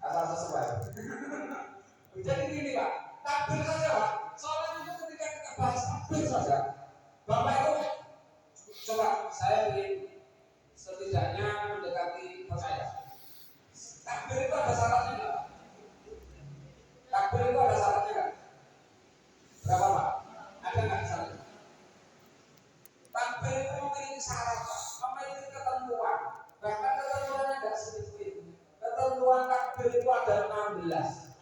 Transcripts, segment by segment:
asal sesuai. Jadi gini Pak, takbir saja Pak. Soalnya itu ketika kita bahas takbir saja, Bapak itu coba saya ingin setidaknya mendekati percaya. Takbir itu ada syaratnya nggak? Takbir itu ada syaratnya nggak? Berapa Pak? Ada nggak syaratnya? Takbir itu memiliki syarat, memiliki ketentuan. Bahkan ketentuannya nggak sedikit. Ketentuan takbir itu ada 16.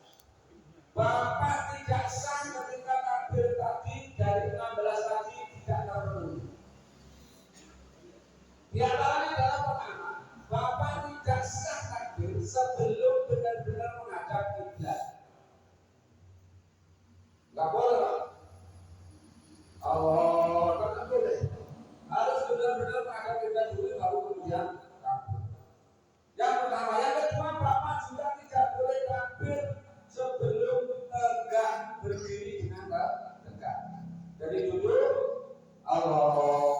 Bapak tidak sah ketika takbir tadi dari 16 tadi tidak terpenuhi. Di antaranya adalah pertama, Bapak tidak sah takbir sebelum benar-benar menghadap kiblat. Nggak boleh Pak. Allah, tidak boleh. Harus benar-benar menghadap kiblat dulu baru kemudian takbir. Yang pertama, yang kedua, Bapak juga tidak boleh takbir sebelum tegak berdiri dengan tegak. Jadi duduk, Allah,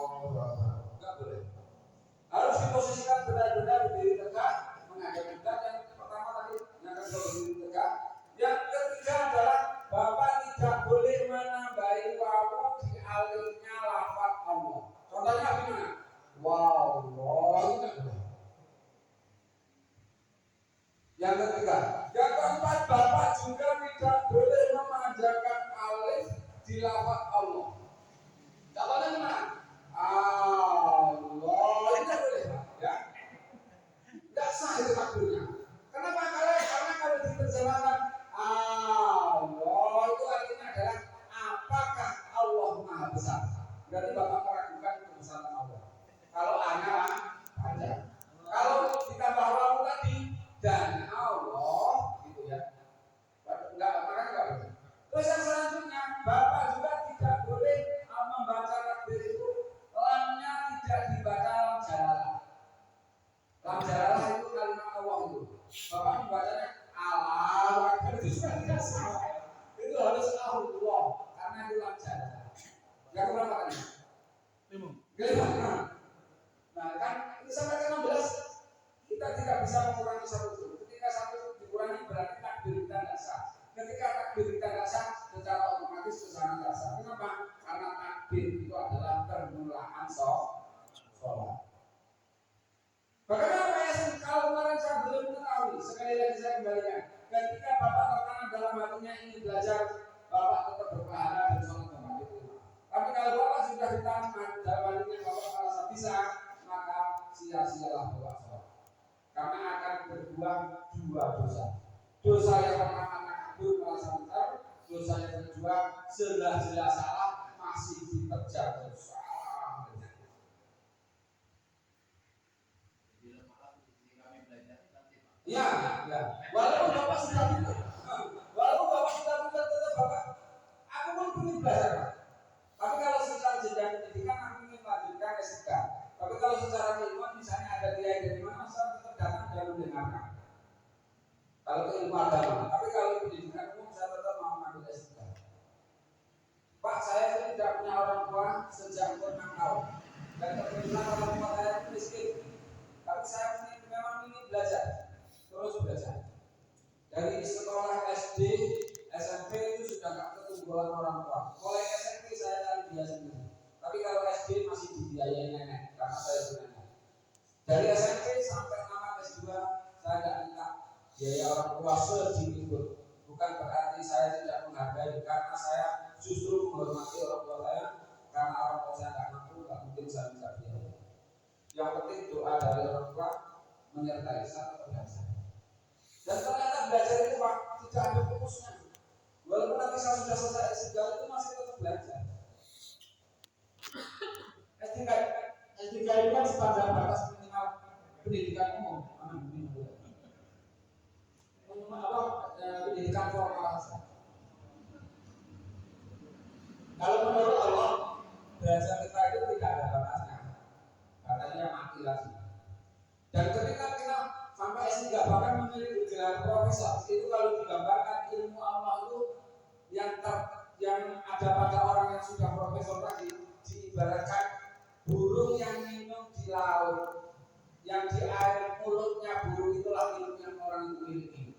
nggak boleh. Harus diposisikan benar-benar berdiri tegak, menghadap kiblat. Yang pertama tadi, yang kedua berdiri tegak. Yang ketiga adalah Bapak tidak boleh menambahi wawu di akhirnya lafaz Allah. Contohnya gimana? Wow, nggak boleh. Yang ketiga, yang keempat, Bapak juga tidak boleh memanjangkan alif di lafaz Allah. Contohnya gimana? Allah, ini tidak boleh, ya? Tidak sah itu takbirnya. Kenapa? Karena kalau diterjemahkan Allah itu artinya adalah apakah Allah Maha Besar? Berarti Bapak meragukan kebesaran Allah. Kalau anak panjang. Kalau ditambah wawu tadi dan Allah gitu ya. Enggak boleh. Terus yang selanjutnya, Bapak juga tidak boleh membaca takbir itu lamnya tidak dibaca lam jalalah. Lam jalalah itu kalimat Allah itu. Bapak membacanya Allah itu sudah tidak salah. Itu harus Allah karena itu lam jalalah. Yang berapa kan? 5. Nah kan ini sampai ke 16 kita tidak bisa mengurangi satu. Ketika satu dikurangi berarti takbir kita tidak sah. Ketika takbir kita tidak sah, secara otomatis kesana tidak sah. Kenapa? Karena takbir itu adalah permulaan sholat. Bagaimana Pak Yasin? Kalau kemarin saya belum mengetahui, sekali lagi saya kembalikan. Ketika Bapak tertanam dalam hatinya ingin belajar, Bapak tetap berpahala dan sholat Bapak itu. Tapi kalau Bapak sudah ditanam dalam hatinya Bapak merasa bisa, maka sia-sialah Bapak sholat. Karena akan berbuat 2 dosa. Dosa yang pertama takbir merasa benar, dosa yang kedua jelas-jelas salah masih diterjang dosa. Ya. Walaupun Bapak sudah pintar, tetap Bapak. Aku pun ingin belajar. Tapi kalau secara jenjang pendidikan aku ingin melanjutkan S3. Tapi kalau secara keilmuan misalnya ada kiai dari mana, saya tetap datang dan mendengarkan. Kalau ilmu agama, tapi kalau pendidikan umum saya tetap mau mengambil S3. Pak, saya tidak punya orang tua sejak umur 6 tahun. Dan kebetulan orang tua saya miskin. Tapi saya memang ingin belajar, terus belajar. Dari sekolah SD, SMP itu sudah nggak ketumbuhan orang tua. Mulai SMP saya cari biaya sendiri. Tapi kalau SD masih dibiayai nenek, karena saya nenek. Dari SMP sampai tamat S2 saya nggak minta biaya orang tua sedikitpun. Bukan berarti saya tidak menghargai, karena saya justru menghormati orang tua saya. Karena orang tua saya nggak mampu, nggak mungkin saya minta biaya. Yang penting doa dari orang tua menyertai saya tetap belajar. Dan ternyata belajar itu Pak tidak ada fokusnya. Walaupun nanti saya sudah selesai S3 itu masih tetap belajar. S3 itu kan standar batas minimal pendidikan umum. Pendidikan formal. Kalau menurut Allah belajar kita itu tidak ada batasnya. Katanya mati lagi. Dan ketika kita sampai S3 bahkan memiliki gelar profesor, itu kalau digambarkan ilmu Allah itu yang ada pada orang yang sudah profesor tadi diibaratkan burung yang minum di laut, yang di air mulutnya burung itulah ilmu yang orang itu miliki.